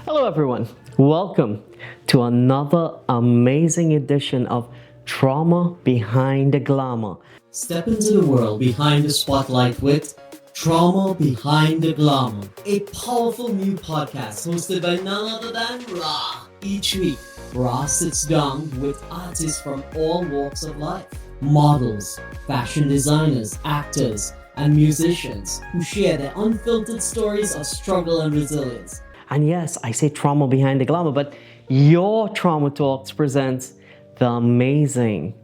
Hello, everyone. Welcome to another amazing edition of Trauma Behind the Glamour. Step into the world behind the spotlight with Trauma Behind the Glamour, a powerful new podcast hosted by none other than Ra. Each week, Ra sits down with artists from all walks of life, models, fashion designers, actors, and musicians who share their unfiltered stories of struggle and resilience. And yes, I say trauma behind the glamour, but your Trauma Talks presents the amazing,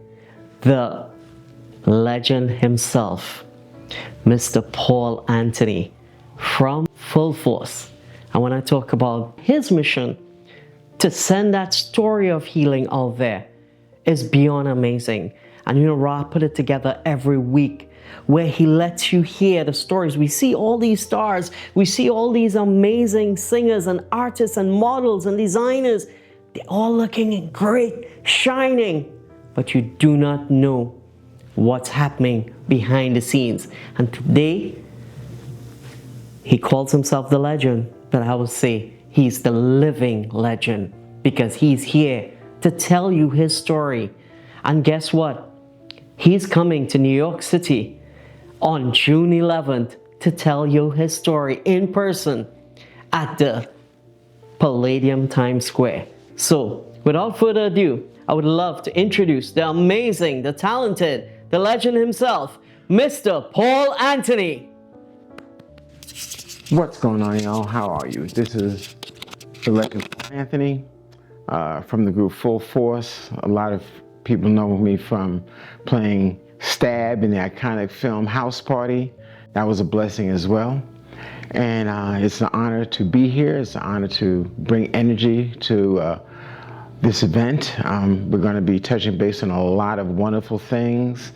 the legend himself, Mr. Paul Anthony from Full Force. And when I talk about his mission to send that story of healing out there is beyond amazing. And Ra put it together every week where he lets you hear the stories. We see all these stars, we see all these amazing singers and artists and models and designers. They're all looking great, shining, but you do not know what's happening behind the scenes. And today, he calls himself the legend, but I would say he's the living legend because he's here to tell you his story. And guess what? He's coming to New York City on June 11th to tell you his story in person at the Palladium Times Square. So, without further ado, I would love to introduce the amazing, the talented, the legend himself, Mr. Paul Anthony. What's going on, y'all? How are you? This is the legend Paul Anthony from the group Full Force. A lot of people know me from playing Stab in the iconic film House Party. That was a blessing as well. And it's an honor to be here. It's an honor to bring energy to this event. We're going to be touching base on a lot of wonderful things,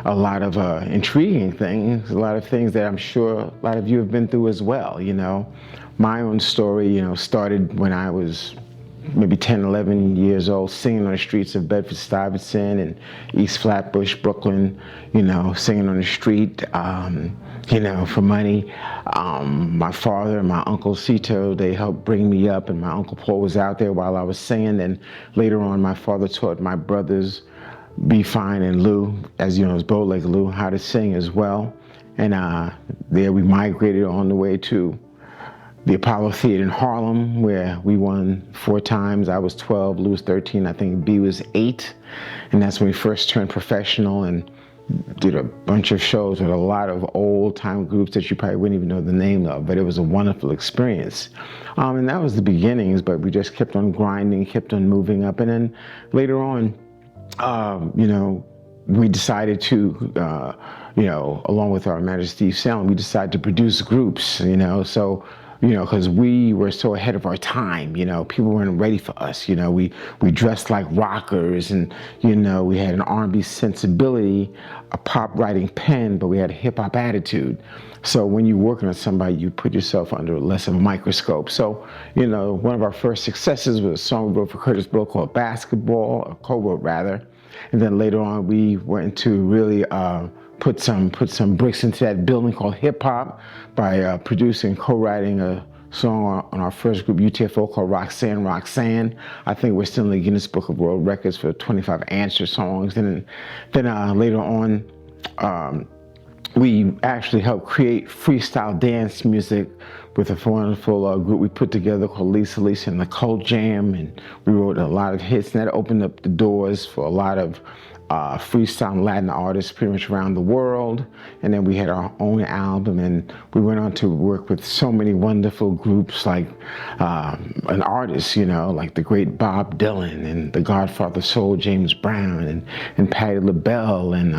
a lot of intriguing things, a lot of things that I'm sure a lot of you have been through as well. My own story, started when I was maybe 10, 11 years old, singing on the streets of Bedford-Stuyvesant and East Flatbush, Brooklyn, singing on the street, for money. My father and my uncle Cito, they helped bring me up, and my uncle Paul was out there while I was singing. And later on, my father taught my brothers, B Fine and Lou, as you know, as Bowleg Lou, how to sing as well. And there we migrated on the way to the Apollo Theater in Harlem, where we won 4 times. I was 12, Lou was 13, I think B was 8. And that's when we first turned professional and did a bunch of shows with a lot of old time groups that you probably wouldn't even know the name of, but it was a wonderful experience. And that was the beginnings, but we just kept on grinding, kept on moving up. And then later on, we decided to, along with our manager Steve Salem, we decided to produce groups, because we were so ahead of our time, people weren't ready for us, we dressed like rockers and, we had an R&B sensibility, a pop writing pen, but we had a hip hop attitude. So when you're working with somebody, you put yourself under less of a microscope. So, one of our first successes was a song we wrote for Curtis Blow called Basketball, or co-wrote rather. And then later on, we went to really, put some bricks into that building called hip hop by producing, co-writing a song on our first group UTFO called Roxanne, Roxanne. I think we're still in the Guinness Book of World Records for 25 answer songs. And then later on, we actually helped create freestyle dance music with a wonderful group we put together called Lisa and the Cult Jam, and we wrote a lot of hits, and that opened up the doors for a lot of freestyle Latin artists pretty much around the world. And then we had our own album, and we went on to work with so many wonderful groups like an artist, like the great Bob Dylan and the Godfather Soul James Brown and Patti LaBelle and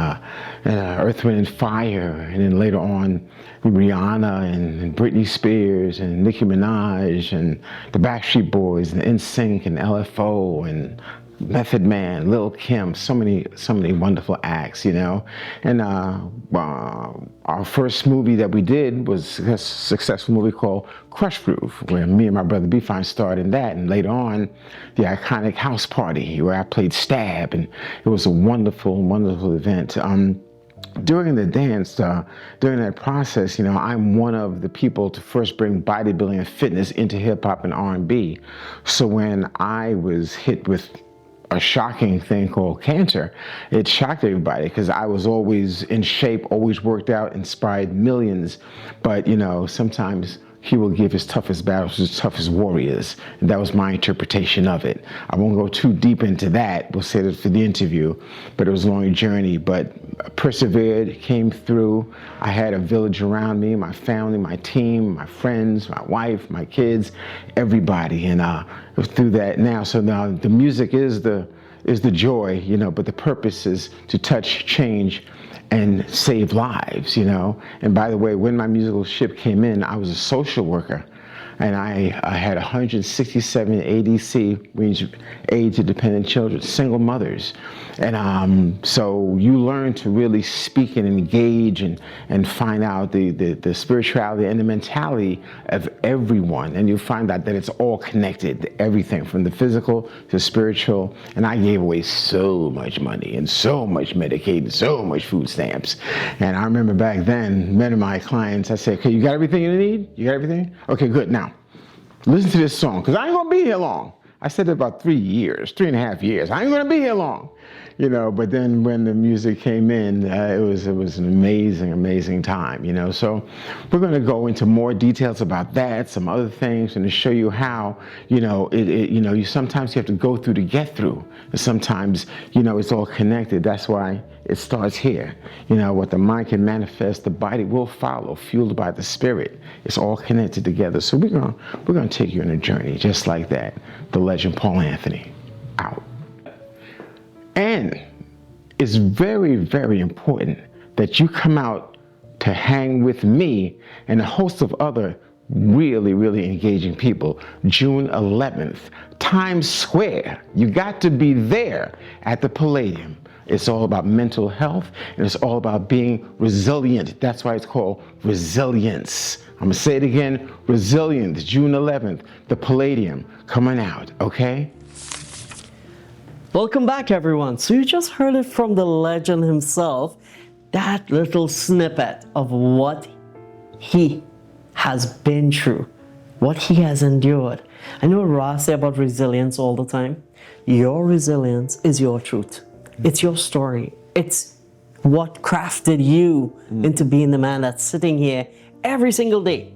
Earth, Wind and Fire. And then later on, Rihanna and Britney Spears and Nicki Minaj and the Backstreet Boys and NSYNC and LFO and Method Man, Lil Kim, so many wonderful acts, And our first movie that we did was a successful movie called Crush Groove, where me and my brother B Fine starred in that. And later on, the iconic House Party, where I played Stab, and it was a wonderful, wonderful event. during the dance, during that process, you know, I'm one of the people to first bring bodybuilding and fitness into hip hop and R&B. So when I was hit with a shocking thing called cancer, it shocked everybody because I was always in shape, always worked out, inspired millions. But, you know, sometimes he will give his toughest battles to his toughest warriors. And that was my interpretation of it. I won't go too deep into that. We'll save it for the interview. But it was a long journey, but I persevered, came through. I had a village around me, my family, my team, my friends, my wife, my kids, everybody. And through that now, so now the music is the joy, you know, but the purpose is to touch, change, and save lives, you know. And by the way, when my musical ship came in, I was a social worker, and I had 167 ADC, means aid to dependent children, single mothers. And so you learn to really speak and engage and find out the spirituality and the mentality of everyone. And you find out that it's all connected, everything from the physical to spiritual. And I gave away so much money and so much Medicaid and so much food stamps. And I remember back then, many of my clients, I said, okay, you got everything you need? You got everything? Okay, good. Now, listen to this song, because I ain't gonna be here long. I said it about 3.5 years. I ain't gonna be here long, you know. But then when the music came in, it was an amazing time, you know. So we're gonna go into more details about that, some other things, and to show you how, you know, you sometimes you have to go through to get through. And sometimes, you know, it's all connected. That's why it starts here. You know, what the mind can manifest, the body will follow, fueled by the spirit. It's all connected together. So we're gonna take you on a journey just like that. The legend Paul Anthony, out. And it's very, very important that you come out to hang with me and a host of other really, really engaging people. June 11th, Times Square. You got to be there at the Palladium. It's all about mental health, and it's all about being resilient. That's why it's called resilience. I'm gonna say it again, resilience, June 11th, the Palladium, coming out, okay? Welcome back, everyone. So you just heard it from the legend himself, that little snippet of what he has been through, what he has endured. I know Ra say about resilience all the time. Your resilience is your truth. It's your story. It's what crafted you into being the man that's sitting here every single day.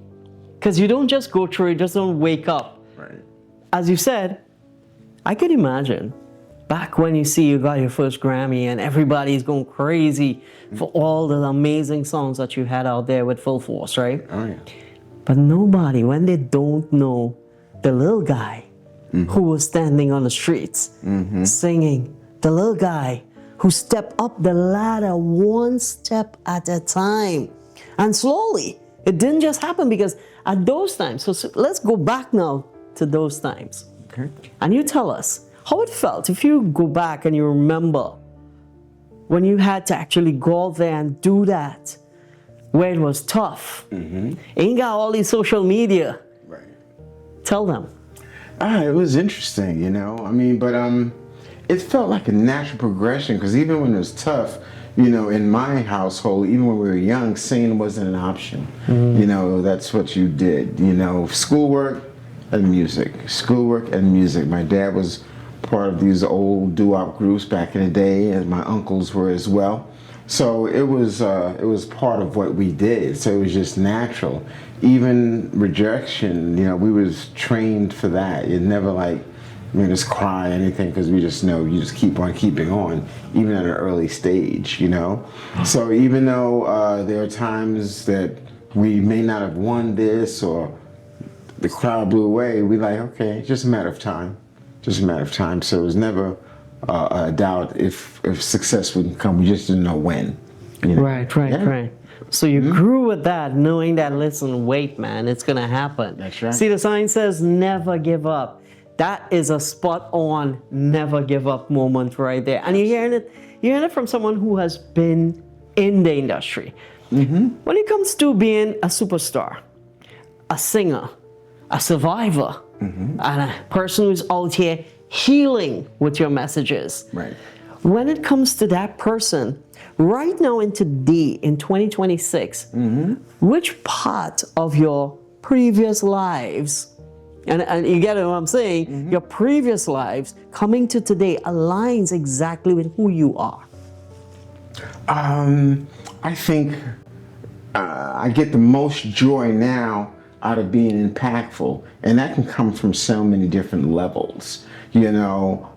Because you don't just go through it, just don't wake up. Right. As you said, I could imagine back when you got your first Grammy and everybody's going crazy for all the amazing songs that you had out there with Full Force, right? Oh, yeah. But nobody, when they don't know the little guy who was standing on the streets singing, the little guy who stepped up the ladder one step at a time. And slowly, it didn't just happen because at those times, so let's go back now to those times. Okay. And you tell us how it felt if you go back and you remember when you had to actually go out there and do that, where it was tough. Ain't got all these social media. Right. Tell them. It was interesting, you know. I mean, but it felt like a natural progression because even when it was tough, you know, in my household, even when we were young, singing wasn't an option. You know, that's what you did. You know, schoolwork and music. Schoolwork and music. My dad was part of these old doo-wop groups back in the day, and my uncles were as well. So it was part of what we did. So it was just natural. Even rejection, you know, we was trained for that. It never like made us cry or anything because we just know you just keep on keeping on, even at an early stage, you know. So even though there are times that we may not have won this or the crowd blew away, we like, okay, it's just a matter of time. Just a matter of time. So it was never a doubt if success would come. We just didn't know when. You know? Right. So you grew with that, knowing that, listen, wait, man, it's going to happen. That's right. See, the sign says never give up. That is a spot on never give up moment right there. And you're hearing it from someone who has been in the industry. When it comes to being a superstar, a singer, a survivor, and a person who's out here healing with your messages. Right. when it comes to that person, right now in 2026, which part of your previous lives, and you get what I'm saying, your previous lives coming to today aligns exactly with who you are? I think I get the most joy now out of being impactful, and that can come from so many different levels. You know,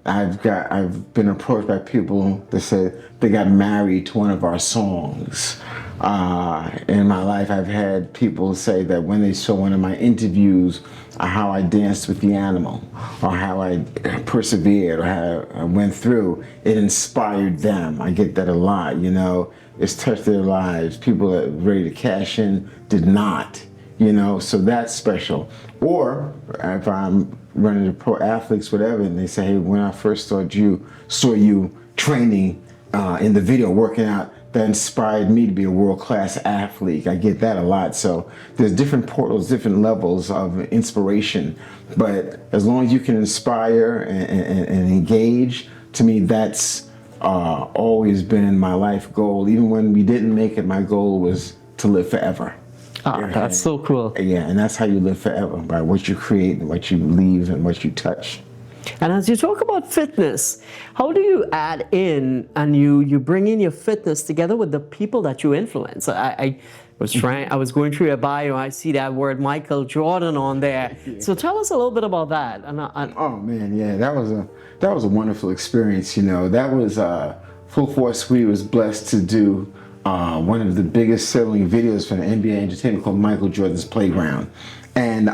I've been approached by people that said they got married to one of our songs. In my life, I've had people say that when they saw one of my interviews, how I danced with the animal, or how I persevered, or how I went through, it inspired them. I get that a lot, you know. It's touched their lives. People that were ready to cash in did not, you know, so that's special. Or if I'm running to pro athletes, whatever, and they say, hey, when I first saw you training in the video, working out, that inspired me to be a world-class athlete. I get that a lot. So there's different portals, different levels of inspiration. But as long as you can inspire and engage, to me, that's always been my life goal. Even when we didn't make it, my goal was to live forever. Oh, that's so cool. Yeah, and that's how you live forever, by what you create and what you leave and what you touch. And as you talk about fitness, how do you add in and you bring in your fitness together with the people that you influence? I was going through your bio, I see that word Michael Jordan on there. So tell us a little bit about that. Oh man, yeah, that was a wonderful experience. You know, that was Full Force. We was blessed to do one of the biggest selling videos for the NBA Entertainment called Michael Jordan's Playground. And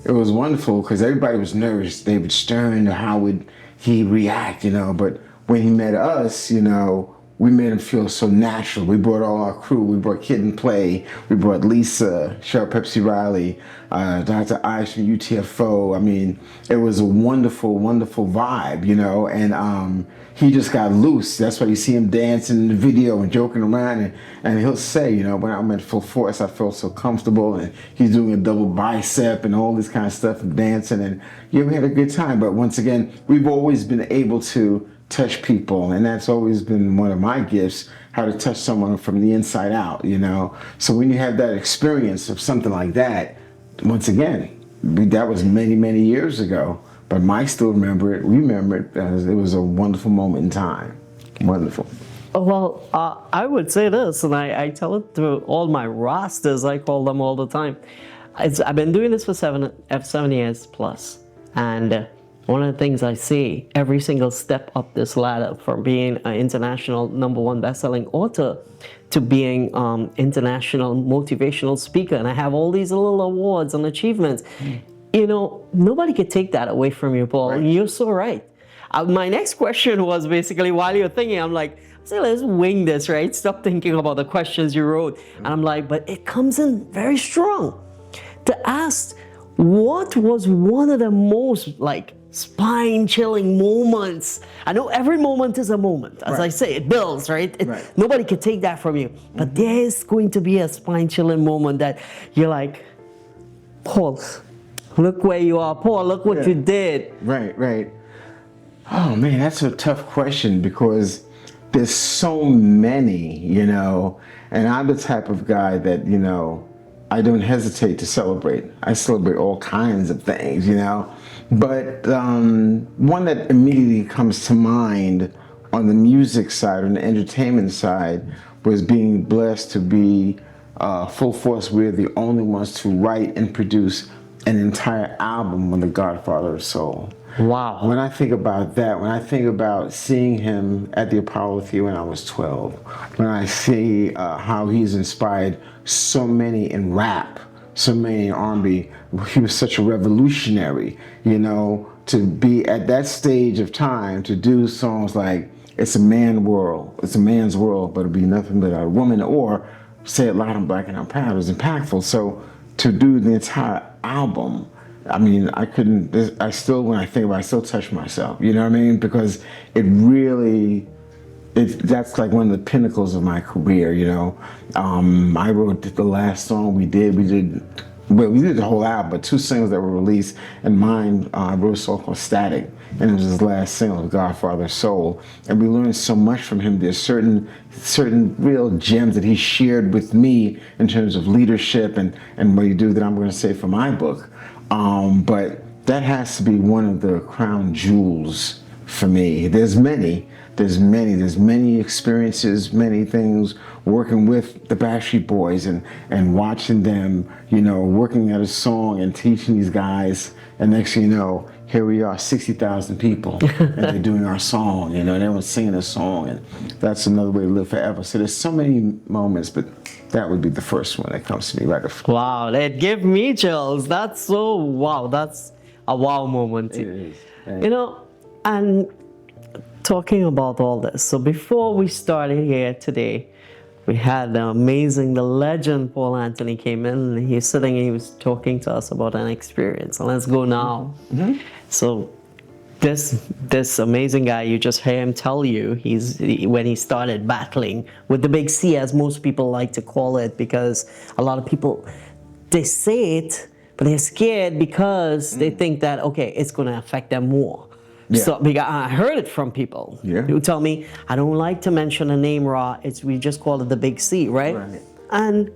it was wonderful because everybody was nervous. David Stern, how would he react, you know? But when he met us, you know, we made him feel so natural. We brought all our crew. We brought Kid and Play. We brought Lisa, Cheryl Pepsi Riley, Dr. Ice from UTFO. I mean, it was a wonderful, wonderful vibe, you know, and he just got loose. That's why you see him dancing in the video and joking around, and he'll say, you know, when I'm at Full Force, I felt so comfortable, and he's doing a double bicep and all this kind of stuff and dancing, and yeah, we had a good time. But once again, we've always been able to touch people, and that's always been one of my gifts, how to touch someone from the inside out, you know. So when you have that experience of something like that, once again, that was many, many years ago, but Mike still remember it. We remember it as it was a wonderful moment in time. Wonderful. Well, I would say this, and I tell it to all my rosters, I call them all the time. I've been doing this for 7 years plus, and one of the things I see every single step up this ladder, from being an international #1 best-selling author to being international motivational speaker, and I have all these little awards and achievements. You know, nobody could take that away from you, Paul. Right. You're so right. My next question was basically, while you're thinking, I'm like, so let's wing this, right? Stop thinking about the questions you wrote. And I'm like, but it comes in very strong to ask, what was one of the most like spine-chilling moments? I know every moment is a moment. As I say, it builds, right? Nobody can take that from you. But there's going to be a spine-chilling moment that you're like, Paul, look where you are. Paul, look what you did. Right. Oh man, that's a tough question because there's so many, you know, and I'm the type of guy that, you know, I don't hesitate to celebrate. I celebrate all kinds of things, you know. But one that immediately comes to mind on the music side, on the entertainment side, was being blessed to be Full Force. We're the only ones to write and produce an entire album on The Godfather of Soul. Wow. When I think about that, when I think about seeing him at the Apollo Theater when I was 12, when I see how he's inspired so many in rap, so many in R&B, he was such a revolutionary, you know, to be at that stage of time, to do songs like It's a Man's World, but it'll be nothing but a woman, or Say It Loud, I'm Black and I'm Proud, was impactful. So to do the entire album, I mean, I still, when I think about it, I still touch myself, you know what I mean? Because it really, that's like one of the pinnacles of my career, you know? I wrote the last song we did well, we did the whole album, but 2 singles that were released, and mine, I wrote a song called Static, and it was his last single, Godfather's Soul. And we learned so much from him. There's certain real gems that he shared with me in terms of leadership and what he do that I'm going to say for my book. But that has to be one of the crown jewels for me. There's many experiences, many things working with the Backstreet Boys and watching them, you know, working at a song and teaching these guys. And next thing you know, here we are, 60,000 people, and they're doing our song, you know, and everyone's singing a song, and that's another way to live forever. So there's so many moments, but that would be the first one that comes to me right off. Wow, that give me chills. That's so wow. That's a wow moment. It is. You know, and talking about all this. So before we started here today, we had the legend Paul Anthony came in, and he's sitting and he was talking to us about an experience. And let's go now. Mm-hmm. So this amazing guy, you just hear him tell you when he started battling with the big C, as most people like to call it, because a lot of people, they say it, but they're scared because they think that, okay, it's going to affect them more. Yeah. So because I heard it from people who tell me, I don't like to mention a name, Ra. We just call it the big C, right? And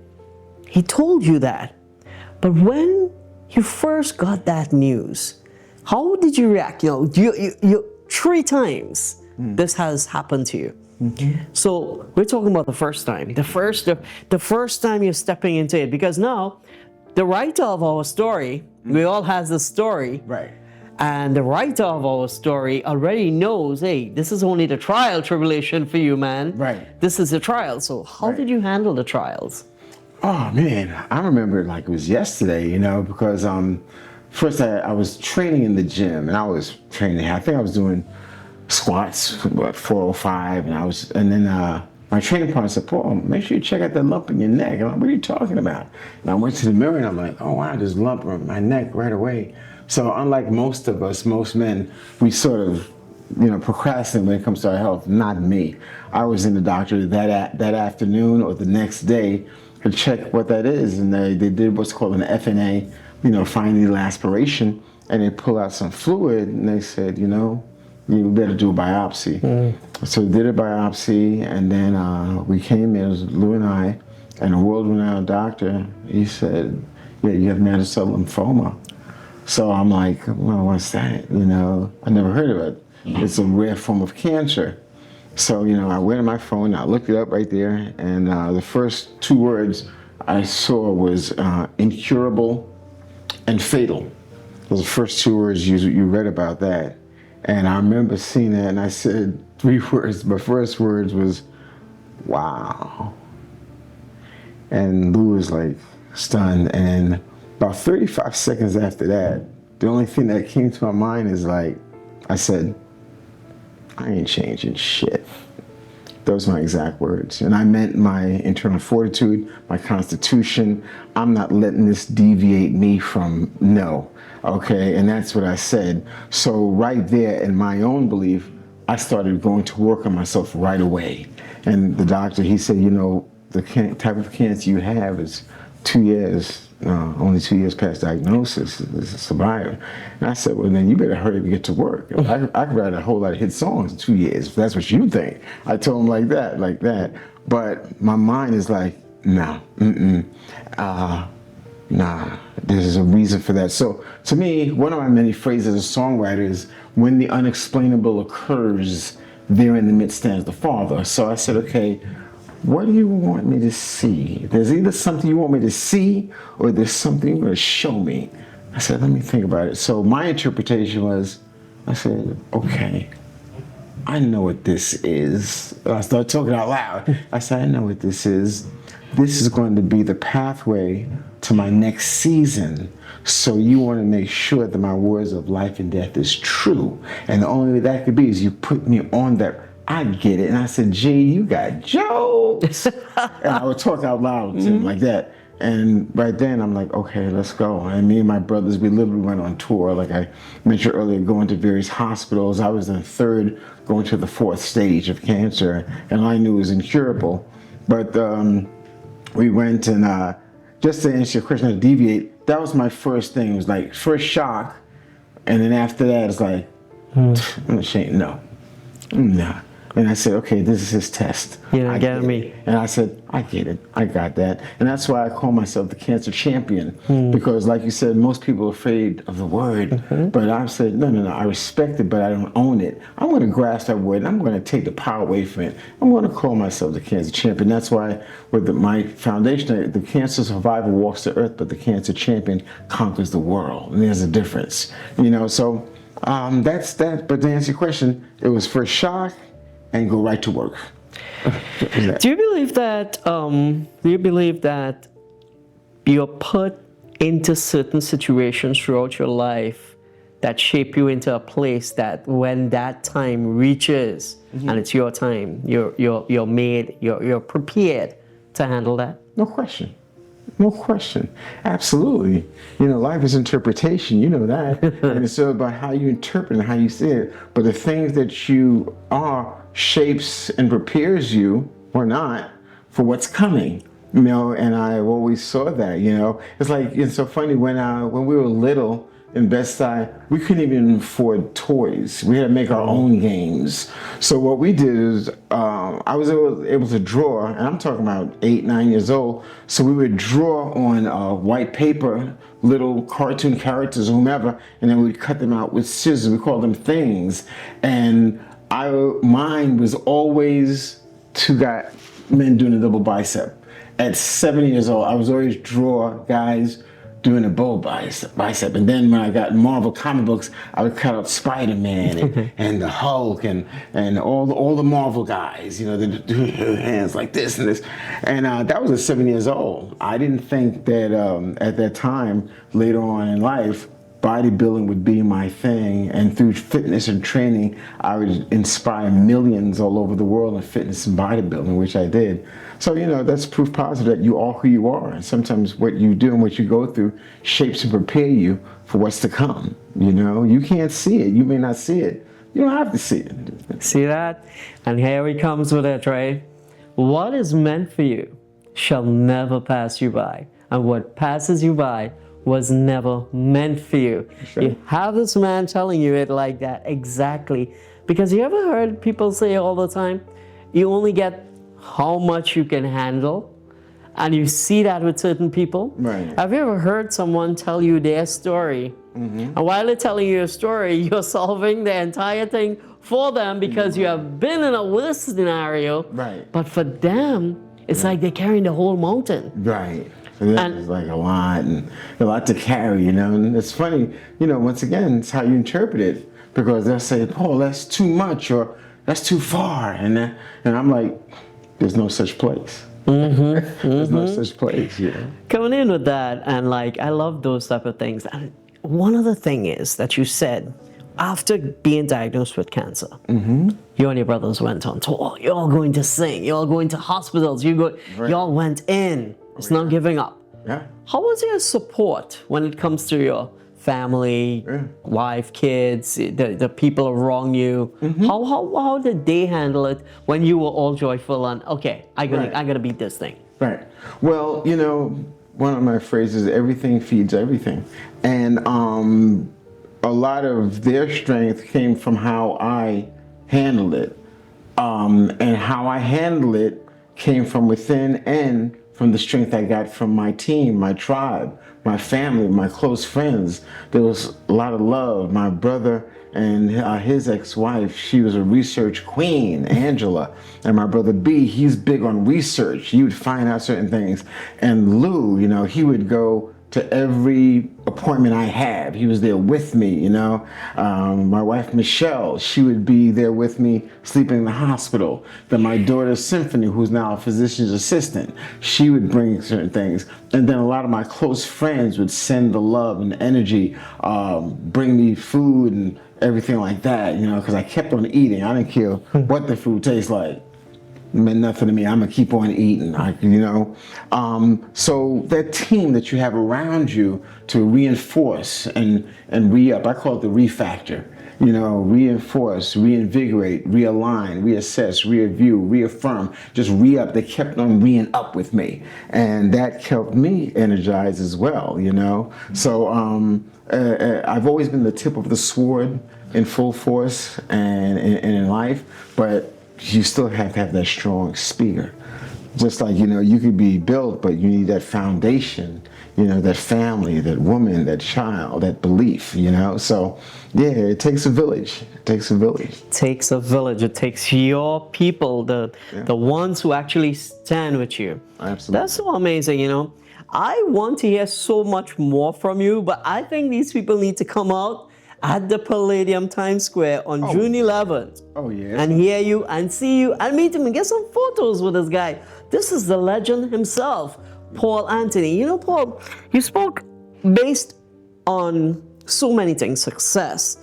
he told you that. But when you first got that news, how did you react? You know, you 3 times this has happened to you. Mm-hmm. So we're talking about the first time. The first time you're stepping into it, because now the writer of our story, we all has a story. Right. And the writer of our story already knows, hey, this is only the trial tribulation for you, man. Right. This is the trial. So how did you handle the trials? Oh, man. I remember it like it was yesterday, you know, because first I was training in the gym, and I was training. I think I was doing squats, 405, and then my training partner said, Paul, make sure you check out that lump in your neck. I'm like, what are you talking about? And I went to the mirror, and I'm like, oh, wow, there's a lump on my neck right away. So unlike most of us, most men, we sort of, you know, procrastinate when it comes to our health. Not me. I was in the doctor that afternoon or the next day to check what that is, and they did what's called an FNA, you know, fine needle aspiration, and they pull out some fluid, and they said, you know, you better do a biopsy. So we did a biopsy, and then we came in, it was Lou and I, and a world-renowned doctor. He said, yeah, you have mantle cell lymphoma. So I'm like, well, what's that? You know, I never heard of it. It's a rare form of cancer. So, you know, I went on my phone, I looked it up right there, and the first 2 words I saw was incurable and fatal. Those are the first 2 words you read about that. And I remember seeing that, and I said 3 words. My first words was, wow. And Lou was like stunned, and about 35 seconds after that, the only thing that came to my mind is like, I said, I ain't changing shit. Those are my exact words. And I meant my internal fortitude, my constitution. I'm not letting this deviate me from no, okay? And that's what I said. So right there in my own belief, I started going to work on myself right away. And the doctor, he said, you know, the type of cancer you have is 2 years, only 2 years past diagnosis, is a survivor. And I said, well, then you better hurry up and get to work. I could write a whole lot of hit songs in 2 years, if that's what you think. I told him like that. But my mind is like, no, nah, there's a reason for that. So to me, one of my many phrases as a songwriter is, when the unexplainable occurs, there in the midst stands the Father. So I said, okay, what do you want me to see? There's either something you want me to see, or there's something you're going to show me. I said, let me think about it. So my interpretation was, I said, okay, I know what this is. I started talking out loud. I said, I know what this is. This is going to be the pathway to my next season. So you want to make sure that my words of life and death is true. And the only way that could be is you put me on that. I get it. And I said, G, you got jokes. And I would talk out loud to him like that. And right then I'm like, okay, let's go. And me and my brothers, we literally went on tour. Like I mentioned earlier, going to various hospitals. I was in the 3rd, going to the 4th stage of cancer. And all I knew it was incurable. But we went and, just to answer your question, to deviate, that was my first thing. It was like first shock, and then after that, it's like, I'm ashamed. No, no. And I said, okay, this is his test. Yeah, get me. And I said, I get it. I got that. And that's why I call myself the cancer champion. Because like you said, most people are afraid of the word. But I've said, no, I respect it, but I don't own it. I'm going to grasp that word and I'm going to take the power away from it. I'm going to call myself the cancer champion. That's why with my foundation, the cancer survivor walks the earth, but the cancer champion conquers the world. And there's a difference. So that's that. But to answer your question, it was first shock and go right to work. Do you believe that? You're put into certain situations throughout your life that shape you into a place that when that time reaches and it's your time, you're prepared to handle that? No question. No question. Absolutely. Life is interpretation. You know that. And it's all about how you interpret and how you see it. But the things that you are shapes and prepares you or not for what's coming. And I always saw that, It's like, it's so funny when we were little in Best Side, we couldn't even afford toys. We had to make our own games. So what we did is, I was able to draw, and I'm talking about 8, 9 years old. So we would draw on white paper, little cartoon characters, whomever, and then we'd cut them out with scissors. We called them things. And mine was always 2 men doing a double bicep. At 7 years old, I was always draw guys doing a bow bicep. And then when I got Marvel comic books, I would cut out Spider-Man and the Hulk and all the Marvel guys, they do hands like this and this. And that was at 7 years old. I didn't think that at that time, later on in life, bodybuilding would be my thing, and through fitness and training, I would inspire millions all over the world in fitness and bodybuilding, which I did. So, that's proof positive that you are who you are. And sometimes what you do and what you go through shapes and prepare you for what's to come. You can't see it. You may not see it. You don't have to see it. See that? And here he comes with it, right? What is meant for you shall never pass you by. And what passes you by was never meant for you. Sure. You have this man telling you it like that, exactly. Because you ever heard people say all the time, you only get how much you can handle? And you see that with certain people. Right. Have you ever heard someone tell you their story? And while they're telling you a story, you're solving the entire thing for them because you have been in a worse scenario. Right. But for them, it's like they're carrying the whole mountain. Right. So that's like a lot to carry, And it's funny, once again, it's how you interpret it. Because they'll say, oh, that's too much or that's too far. And I'm like, there's no such place. There's no such place, Coming in with that, and I love those type of things. And one other thing is that you said, after being diagnosed with cancer, you and your brothers went on tour. You're all going to sing. You're all going to hospitals. Y'all went in. It's not giving up. Yeah. How was your support when it comes to your family, wife, kids, the people around you? How did they handle it when you were all joyful and okay, I'm gonna beat this thing? Right. Well, one of my phrases, everything feeds everything, and a lot of their strength came from how I handled it, and how I handled it came from within and from the strength I got from my team, my tribe, my family, my close friends. There was a lot of love. My brother and his ex-wife, she was a research queen, Angela. And my brother B, he's big on research. He would find out certain things. And Lou, he would go to every appointment I have. He was there with me, My wife, Michelle, she would be there with me sleeping in the hospital. Then my daughter, Symphony, who's now a physician's assistant, she would bring certain things. And then a lot of my close friends would send the love and energy, bring me food and everything like that, because I kept on eating. I didn't care what the food tastes like. It meant nothing to me. I'm gonna keep on eating, So that team that you have around you to reinforce and re-up, I call it the refactor. you know, reinforce, reinvigorate, realign, reassess, review, reaffirm, just re-up. They kept on re up with me. And that kept me energized as well, you know. So I've always been the tip of the sword in full force and in life, but you still have to have that strong spear. Just like, you know, you could be built, but you need that foundation, you know, that family, that woman, that child, that belief, you know. So, yeah, it takes a village. It takes a village. It takes a village. It takes your people, the ones who actually stand with you. Absolutely. That's so amazing, you know. I want to hear so much more from you, but I think these people need to come out at the Palladium Times Square on June 11th. Oh, yeah. And hear you and see you and meet him and get some photos with this guy. This is the legend himself, Paul Anthony. You know, Paul, you spoke based on so many things: success,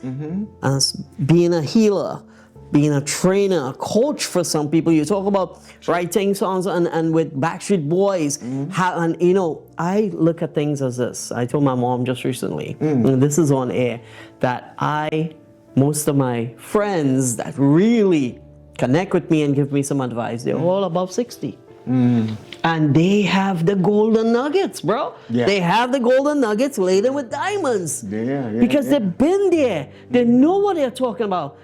as being a healer, being a trainer, a coach for some people. You talk about writing songs and with Backstreet Boys. And you know, I look at things as this. I told my mom just recently, and this is on air, that most of my friends that really connect with me and give me some advice, they're all above 60. And they have the golden nuggets, bro. Yeah. They have the golden nuggets laden with diamonds. Because they've been there. They know what they're talking about.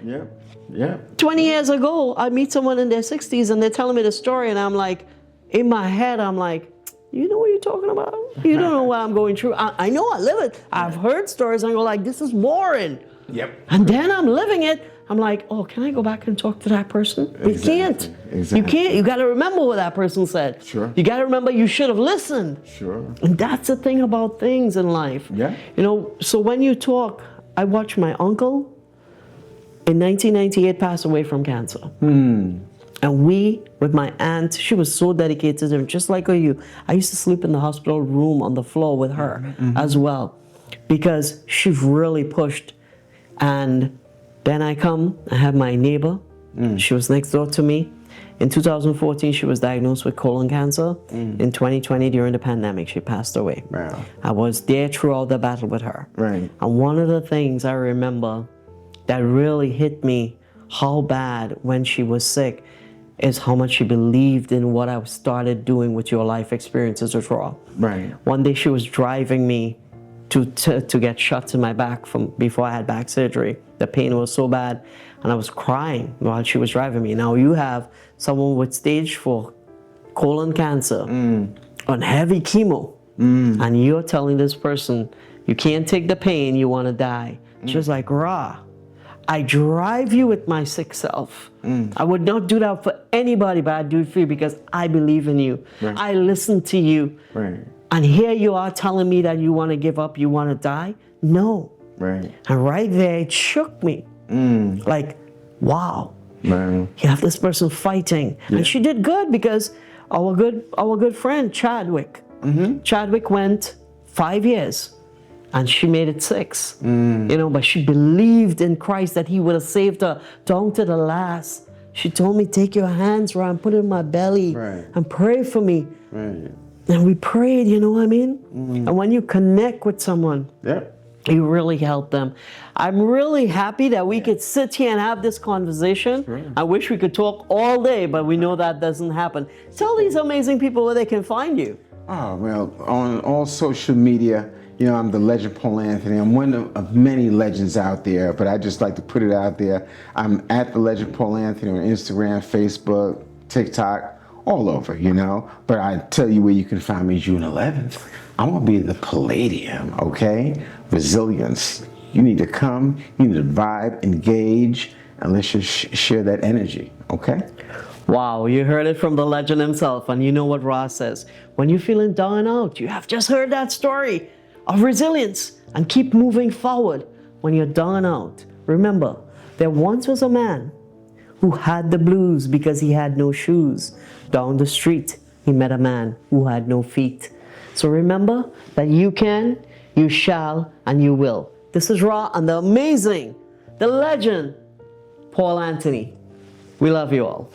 20 years ago, I meet someone in their 60s and they're telling me the story, and I'm like, in my head, I'm like, you know what you're talking about? You don't know what I'm going through. I know I live it. I've heard stories and I go like, this is boring. And then I'm living it. I'm like, oh, can I go back and talk to that person? You can't. You can't. You got to remember what that person said. You got to remember you should have listened. And that's the thing about things in life. You know, so when you talk, I watched my uncle in 1998 pass away from cancer. And with my aunt, she was so dedicated to him, just like you. I used to sleep in the hospital room on the floor with her as well, because she really pushed. And then I have my neighbor. She was next door to me. In 2014, she was diagnosed with colon cancer. In 2020, during the pandemic, she passed away. I was there throughout the battle with her. And one of the things I remember that really hit me, how bad when she was sick, is how much she believed in what I started doing with your life experiences with Raw. One day she was driving me to get shots in my back before I had back surgery. The pain was so bad, and I was crying while she was driving me. Now you have someone with stage 4 colon cancer on heavy chemo, and you're telling this person, you can't take the pain, you want to die. She was like, Ra, I drive you with my sick self. I would not do that for anybody, but I do it for you because I believe in you. I listen to you. And here you are telling me that you want to give up, you want to die? No. And right there, it shook me. Like, wow. You have this person fighting. And she did good because our good friend, Chadwick. Chadwick went 5 years. And she made it 6, you know, but she believed in Christ that he would have saved her down to the last. She told me, take your hands around, put it in my belly, and pray for me. And we prayed, you know what I mean? And when you connect with someone, you really help them. I'm really happy that we could sit here and have this conversation. I wish we could talk all day, but we know that doesn't happen. Tell these amazing people where they can find you. Oh, well, on all social media, you know, I'm the legend Paul Anthony. I'm one of many legends out there, but I just like to put it out there. I'm at the legend Paul Anthony on Instagram, Facebook, TikTok, all over, you know. But I tell you where you can find me June 11th. I'm gonna be at the Palladium, okay? Resilience. You need to come, you need to vibe, engage, and let's just share that energy, okay? Wow, you heard it from the legend himself, and you know what Ross says. When you're feeling down and out, you have just heard that story of resilience and keep moving forward when you're down and out. Remember, there once was a man who had the blues because he had no shoes. Down the street, he met a man who had no feet. So remember that you can, you shall, and you will. This is Ra and the amazing, the legend, Paul Anthony. We love you all.